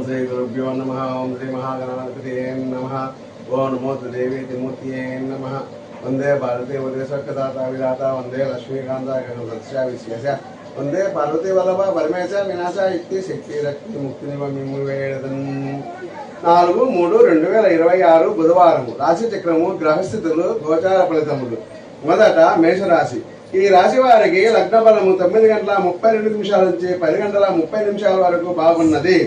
ओम श्री गुरुभ्यो नमः। ओम श्री महागणाधिपतये नमः। ओम नमो देवी मूर्तये नमः। वंदे भारते उदयस्वदाता विधाता वंदे लक्ष्मीकांता गणसत्या विशेष वंदे पार्वती वल्लभ परमेश विनाश इति शक्ति रक्ति मुक्ति निवेदन 4-3-2026 బుధవారం రాశి చక్రము గ్రహస్థితులు గోచార ఫలితములు. మొదట మేషరాశి. ఈ రాశి వారికి లగ్న బలము 9:32 నుంచి 10:30 వరకు బాగున్నది.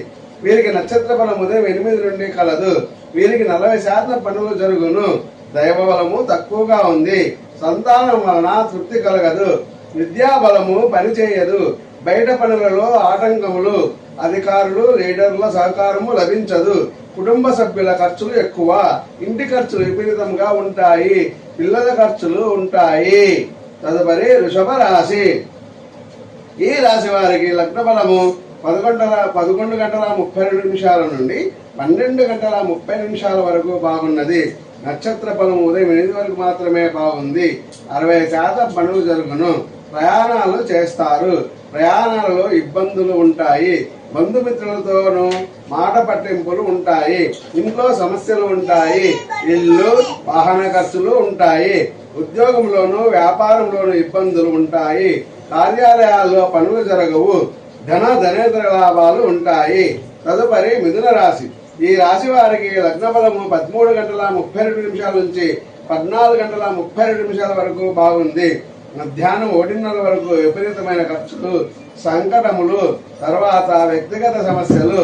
వీరికి నక్షత్ర బలం ఉదయం 8 నుండి కలదు. వీరికి 40% పనులు జరుగును. దైవ బలము తక్కువగా ఉంది. సంతానం వలన తృప్తి కలగదు. విద్యా బలము పనిచేయదు. బయట పనులలో ఆటంకములు. అధికారులు లీడర్ల సహకారము లభించదు. కుటుంబ సభ్యుల ఖర్చులు ఎక్కువ. ఇంటి ఖర్చులు విపరీతంగా ఉంటాయి. పిల్లల ఖర్చులు ఉంటాయి. తదుపరి వృషభ రాశి. ఈ రాశి వారికి లగ్న బలము 11:32 నుండి 12:30 వరకు బాగున్నది. నక్షత్ర బలం ఉదయం 8 వరకు మాత్రమే బాగుంది. 60% పనులు జరుగును. ప్రయాణాలు చేస్తారు. ప్రయాణాలలో ఇబ్బందులు ఉంటాయి. బంధుమిత్రులతోనూ మాట పట్టింపులు ఉంటాయి. ఇంట్లో సమస్యలు ఉంటాయి. ఇల్లు వాహన ఖర్చులు ఉంటాయి. ఉద్యోగంలోనూ వ్యాపారంలోనూ ఇబ్బందులు ఉంటాయి. కార్యాలయాల్లో పనులు జరగవు. ధనేతర లాభాలు ఉంటాయి. తదుపరి మిథున రాశి. ఈ రాశి వారికి లగ్న బలము 13:32 నుంచి 14:32 వరకు బాగుంది. మధ్యాహ్నం 1:30 వరకు విపరీతమైన ఖర్చులు, సంకటములు, తర్వాత వ్యక్తిగత సమస్యలు,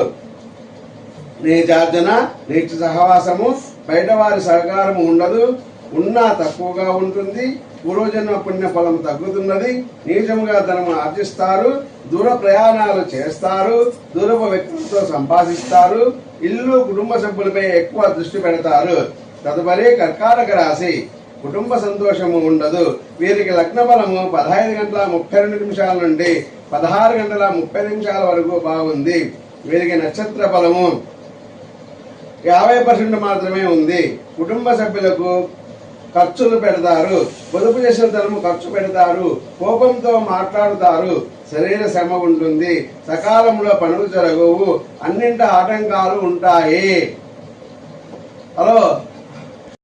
నీచార్జన, నీచ సహవాసము, బయట వారి సహకారము ఉండదు. ఉన్నా తక్కువగా ఉంటుంది. పూర్వజన్మ పుణ్య ఫలం తగ్గుతున్నది. నీచముగా ధనము ఆర్జిస్తారు. దూర ప్రయాణాలు చేస్తారు. దూరపు వ్యక్తులతో సంపాదిస్తారు. ఇల్లు కుటుంబ సభ్యులపై ఎక్కువ దృష్టి పెడతారు. తదుపరి కర్కాటక రాశి. కుటుంబ సంతోషము ఉండదు. వీరికి లగ్న బలము 15:32 నుండి 16:30 వరకు బాగుంది. వీరికి నక్షత్ర బలము 50% మాత్రమే ఉంది. కుటుంబ సభ్యులకు ఖర్చులు పెడతారు. పొదుపు చేసిన ధనము ఖర్చు పెడతారు. కోపంతో మాట్లాడుతారు. శరీర శ్రమ ఉంటుంది. సకాలంలో పనులు జరగవు. అన్నింటి ఆటంకాలు ఉంటాయి. హలో